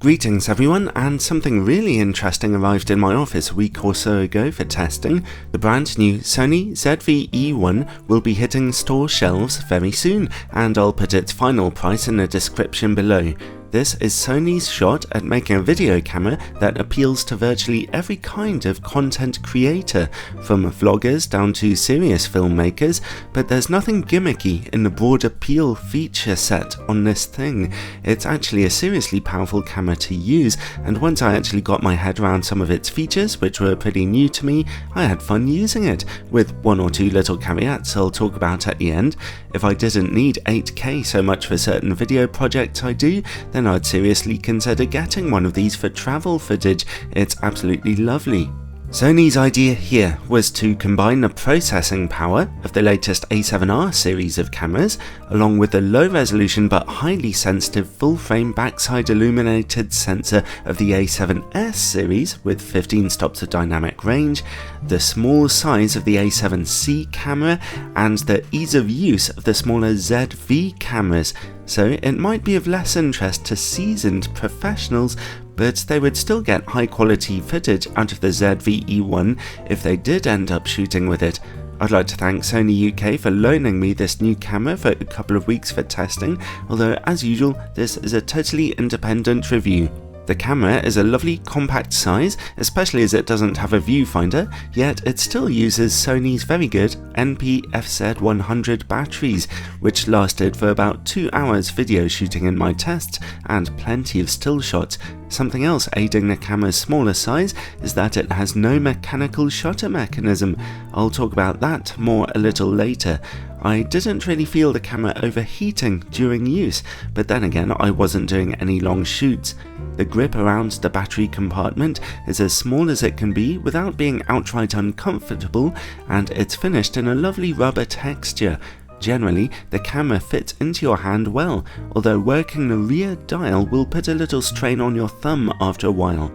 Greetings everyone, and something really interesting arrived in my office a week or so ago for testing. The brand new Sony ZV-E1 will be hitting store shelves very soon, and I'll put its final price in the description below. This is Sony's shot at making a video camera that appeals to virtually every kind of content creator, from vloggers down to serious filmmakers, but there's nothing gimmicky in the broad appeal feature set on this thing. It's actually a seriously powerful camera to use, and once I actually got my head around some of its features, which were pretty new to me, I had fun using it, with one or two little caveats I'll talk about at the end. If I didn't need 8K so much for certain video projects I do, then I'd seriously consider getting one of these for travel footage. It's absolutely lovely. Sony's idea here was to combine the processing power of the latest A7R series of cameras, along with the low resolution but highly sensitive full-frame backside illuminated sensor of the A7S series with 15 stops of dynamic range, the small size of the A7C camera, and the ease of use of the smaller ZV cameras. So it might be of less interest to seasoned professionals, but they would still get high quality footage out of the ZV-E1 if they did end up shooting with it. I'd like to thank Sony UK for loaning me this new camera for a couple of weeks for testing, although as usual this is a totally independent review. The camera is a lovely compact size, especially as it doesn't have a viewfinder, yet it still uses Sony's very good NP-FZ100 batteries, which lasted for about 2 hours video shooting in my tests and plenty of still shots. Something else aiding the camera's smaller size is that it has no mechanical shutter mechanism. I'll talk about that more a little later. I didn't really feel the camera overheating during use, but then again I wasn't doing any long shoots. The grip around the battery compartment is as small as it can be without being outright uncomfortable, and it's finished in a lovely rubber texture. Generally, the camera fits into your hand well, although working the rear dial will put a little strain on your thumb after a while.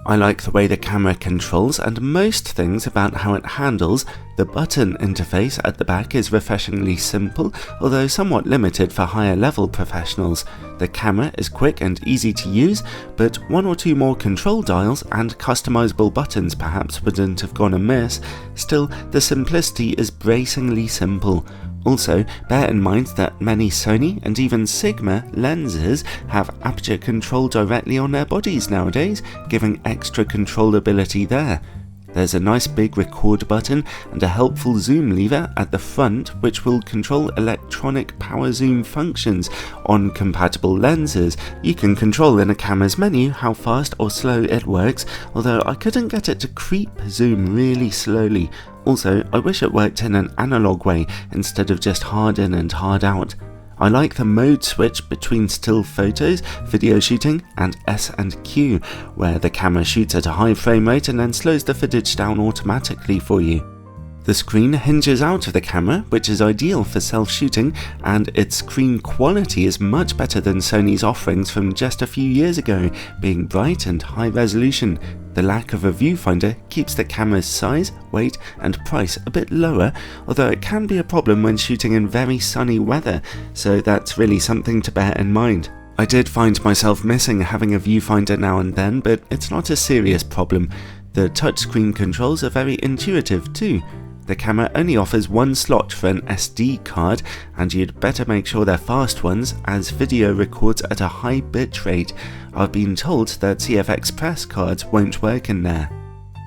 I like the way the camera controls and most things about how it handles. The button interface at the back is refreshingly simple, although somewhat limited for higher level professionals. The camera is quick and easy to use, but one or two more control dials and customizable buttons perhaps wouldn't have gone amiss. Still, the simplicity is bracingly simple. Also, bear in mind that many Sony and even Sigma lenses have aperture control directly on their bodies nowadays, giving extra controllability there. There's a nice big record button and a helpful zoom lever at the front which will control electronic power zoom functions on compatible lenses. You can control in a camera's menu how fast or slow it works, although I couldn't get it to creep zoom really slowly. Also, I wish it worked in an analog way instead of just hard in and hard out. I like the mode switch between still photos, video shooting, and S and Q, where the camera shoots at a high frame rate and then slows the footage down automatically for you. The screen hinges out of the camera, which is ideal for self-shooting, and its screen quality is much better than Sony's offerings from just a few years ago, being bright and high resolution. The lack of a viewfinder keeps the camera's size, weight, and price a bit lower, although it can be a problem when shooting in very sunny weather, so that's really something to bear in mind. I did find myself missing having a viewfinder now and then, but it's not a serious problem. The touchscreen controls are very intuitive too. The camera only offers one slot for an SD card, and you'd better make sure they're fast ones, as video records at a high bit rate. I've been told that CF Express cards won't work in there.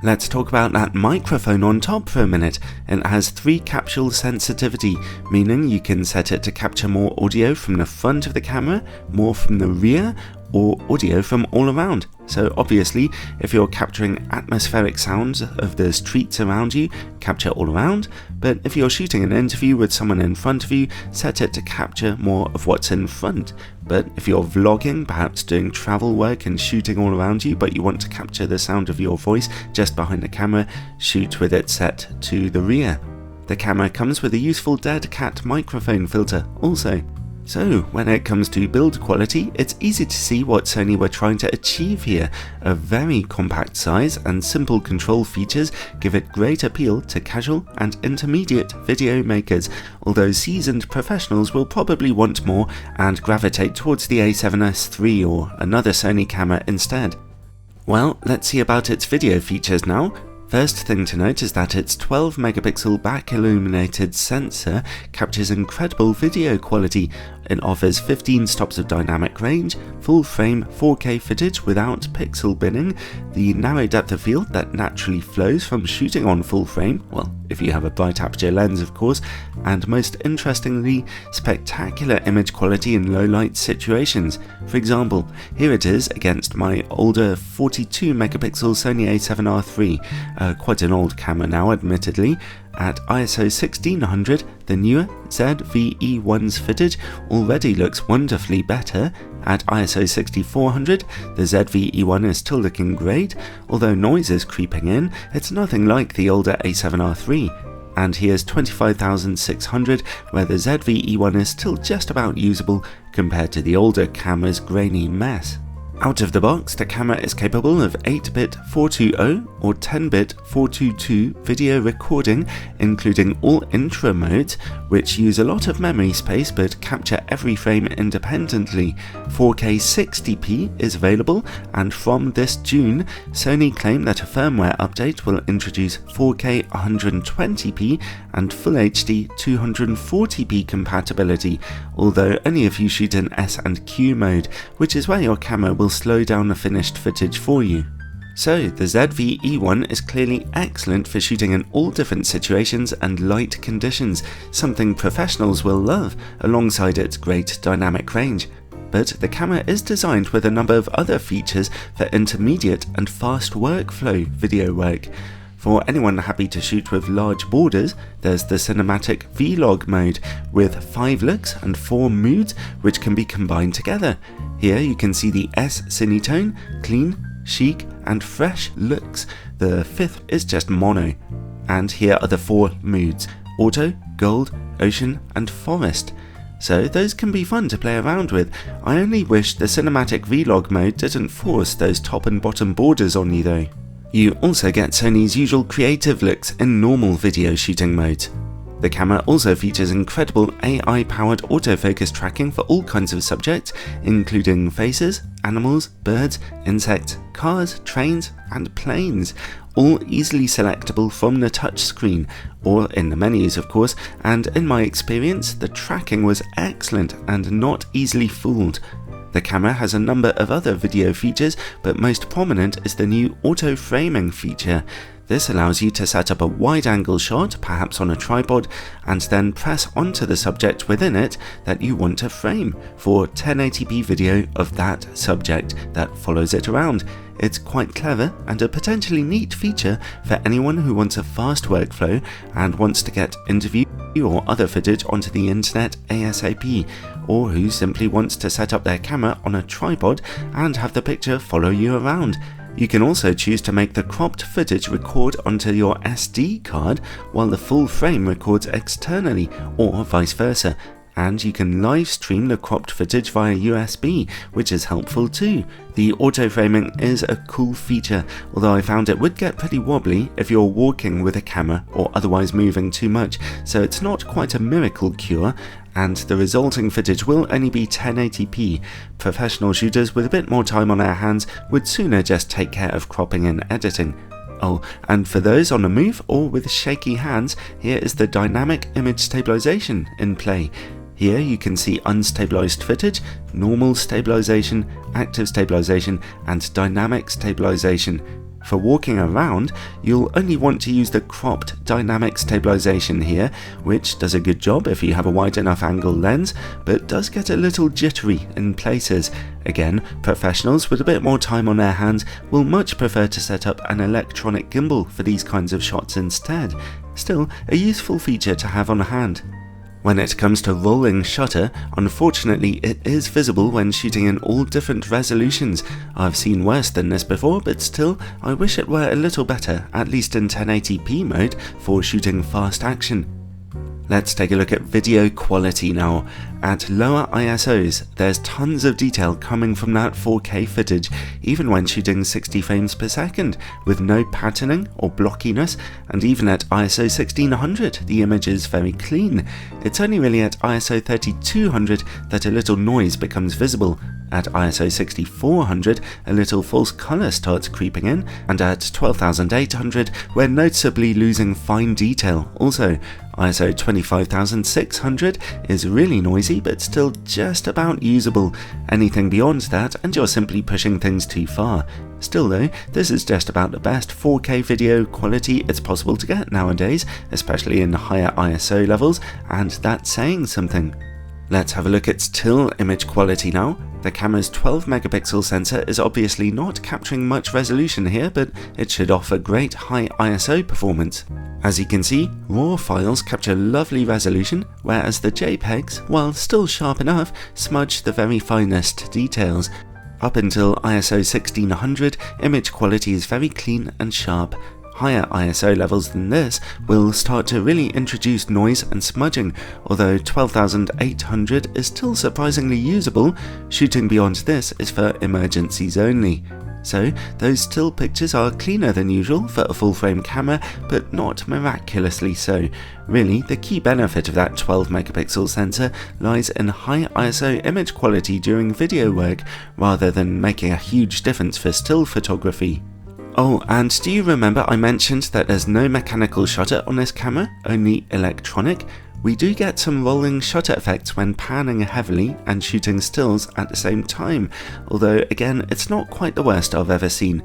Let's talk about that microphone on top for a minute. It has 3 capsule sensitivity, meaning you can set it to capture more audio from the front of the camera, more from the rear, or audio from all around. So obviously, if you're capturing atmospheric sounds of the streets around you, capture all around, but if you're shooting an interview with someone in front of you, set it to capture more of what's in front. But if you're vlogging, perhaps doing travel work and shooting all around you, but you want to capture the sound of your voice just behind the camera, shoot with it set to the rear. The camera comes with a useful dead cat microphone filter also. So, when it comes to build quality, it's easy to see what Sony were trying to achieve here. A very compact size and simple control features give it great appeal to casual and intermediate video makers, although seasoned professionals will probably want more and gravitate towards the A7S III or another Sony camera instead. Well, let's see about its video features now. First thing to note is that its 12 megapixel back illuminated sensor captures incredible video quality. It offers 15 stops of dynamic range, full frame 4K footage without pixel binning, the narrow depth of field that naturally flows from shooting on full frame, well, if you have a bright aperture lens of course, and most interestingly, spectacular image quality in low light situations. For example, here it is against my older 42 megapixel Sony a7R III, quite an old camera now admittedly. At ISO 1600, the newer ZV-E1's footage already looks wonderfully better. At ISO 6400, the ZV-E1 is still looking great, although noise is creeping in. It's nothing like the older A7R III. And here's 25,600, where the ZV-E1 is still just about usable compared to the older camera's grainy mess. Out of the box, the camera is capable of 8-bit 420 or 10-bit 422 video recording, including all intro modes, which use a lot of memory space but capture every frame independently. 4K 60p is available, and from this June, Sony claim that a firmware update will introduce 4K 120p and Full HD 240p compatibility, although only if you shoot in S and Q mode, which is where your camera will slow down the finished footage for you. So, the ZV-E1 is clearly excellent for shooting in all different situations and light conditions, something professionals will love, alongside its great dynamic range. But the camera is designed with a number of other features for intermediate and fast workflow video work. For anyone happy to shoot with large borders, there's the cinematic vlog mode with 5 looks and 4 moods which can be combined together. Here you can see the S cinetone, clean, chic and fresh looks. The 5th is just mono. And here are the 4 moods: auto, gold, ocean and forest. So those can be fun to play around with. I only wish the cinematic vlog mode didn't force those top and bottom borders on you though. You also get Sony's usual creative looks in normal video shooting modes. The camera also features incredible AI-powered autofocus tracking for all kinds of subjects, including faces, animals, birds, insects, cars, trains, and planes, all easily selectable from the touchscreen, or in the menus of course, and in my experience, the tracking was excellent and not easily fooled. The camera has a number of other video features, but most prominent is the new auto framing feature. This allows you to set up a wide-angle shot, perhaps on a tripod, and then press onto the subject within it that you want to frame for 1080p video of that subject that follows it around. It's quite clever and a potentially neat feature for anyone who wants a fast workflow and wants to get interview or other footage onto the internet ASAP, or who simply wants to set up their camera on a tripod and have the picture follow you around. You can also choose to make the cropped footage record onto your SD card while the full frame records externally, or vice versa. And you can live stream the cropped footage via USB, which is helpful too. The auto framing is a cool feature, although I found it would get pretty wobbly if you're walking with a camera or otherwise moving too much, so it's not quite a miracle cure, and the resulting footage will only be 1080p. Professional shooters with a bit more time on their hands would sooner just take care of cropping and editing. Oh, and for those on the move or with shaky hands, here is the dynamic image stabilization in play. Here you can see unstabilized footage, normal stabilization, active stabilization, and dynamic stabilization. For walking around, you'll only want to use the cropped dynamic stabilization here, which does a good job if you have a wide enough angle lens, but does get a little jittery in places. Again, professionals with a bit more time on their hands will much prefer to set up an electronic gimbal for these kinds of shots instead. Still, a useful feature to have on hand. When it comes to rolling shutter, unfortunately it is visible when shooting in all different resolutions. I've seen worse than this before, but still, I wish it were a little better, at least in 1080p mode, for shooting fast action. Let's take a look at video quality now. At lower ISOs, there's tons of detail coming from that 4K footage, even when shooting 60 frames per second, with no patterning or blockiness, and even at ISO 1600, the image is very clean. It's only really at ISO 3200 that a little noise becomes visible. At ISO 6400, a little false colour starts creeping in, and at 12800, we're noticeably losing fine detail. Also, ISO 25600 is really noisy but still just about usable. Anything beyond that and you're simply pushing things too far. Still though, this is just about the best 4K video quality it's possible to get nowadays, especially in higher ISO levels, and that's saying something. Let's have a look at still image quality now. The camera's 12 megapixel sensor is obviously not capturing much resolution here, but it should offer great high ISO performance. As you can see, RAW files capture lovely resolution, whereas the JPEGs, while still sharp enough, smudge the very finest details. Up until ISO 1600, image quality is very clean and sharp. Higher ISO levels than this will start to really introduce noise and smudging, although 12,800 is still surprisingly usable. Shooting beyond this is for emergencies only. So those still pictures are cleaner than usual for a full frame camera, but not miraculously so. Really, the key benefit of that 12 megapixel sensor lies in high ISO image quality during video work, rather than making a huge difference for still photography. Oh, and do you remember I mentioned that there's no mechanical shutter on this camera, only electronic? We do get some rolling shutter effects when panning heavily and shooting stills at the same time, although again it's not quite the worst I've ever seen.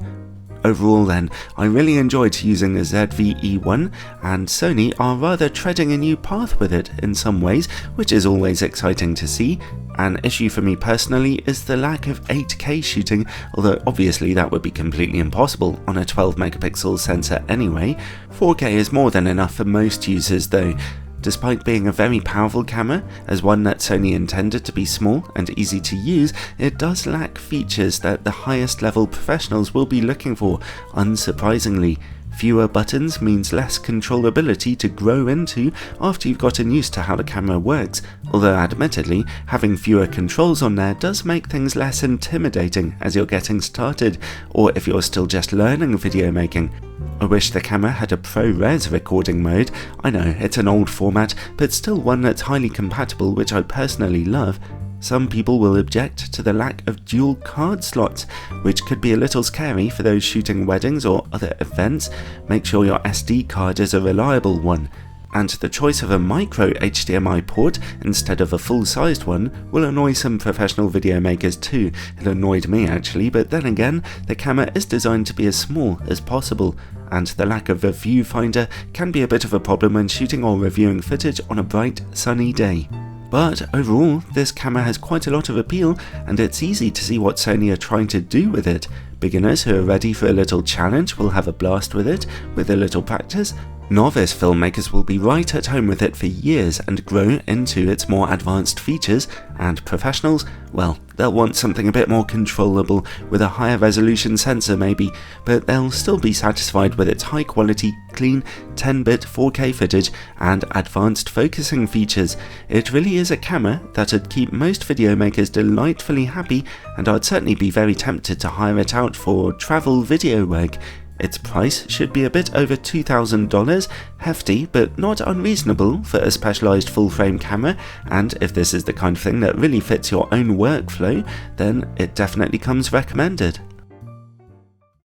Overall then, I really enjoyed using the ZV-E1, and Sony are rather treading a new path with it in some ways, which is always exciting to see. An issue for me personally is the lack of 8K shooting, although obviously that would be completely impossible on a 12 megapixel sensor anyway. 4K is more than enough for most users though. Despite being a very powerful camera, as one that Sony intended to be small and easy to use, it does lack features that the highest level professionals will be looking for, unsurprisingly. Fewer buttons means less controllability to grow into after you've gotten used to how the camera works, although admittedly, having fewer controls on there does make things less intimidating as you're getting started, or if you're still just learning video making. I wish the camera had a ProRes recording mode. I know, it's an old format, but still one that's highly compatible, which I personally love. Some people will object to the lack of dual card slots, which could be a little scary for those shooting weddings or other events. Make sure your SD card is a reliable one. And the choice of a micro HDMI port instead of a full-sized one will annoy some professional video makers too. It annoyed me actually, but then again, the camera is designed to be as small as possible, and the lack of a viewfinder can be a bit of a problem when shooting or reviewing footage on a bright, sunny day. But overall, this camera has quite a lot of appeal, and it's easy to see what Sony are trying to do with it. Beginners who are ready for a little challenge will have a blast with it, with a little practice. Novice filmmakers will be right at home with it for years and grow into its more advanced features, and professionals, well, they'll want something a bit more controllable with a higher resolution sensor maybe, but they'll still be satisfied with its high quality, clean 10-bit 4K footage and advanced focusing features. It really is a camera that'd keep most video makers delightfully happy, and I'd certainly be very tempted to hire it out for travel video work. Its price should be a bit over $2,000, hefty but not unreasonable for a specialised full-frame camera, and if this is the kind of thing that really fits your own workflow, then it definitely comes recommended.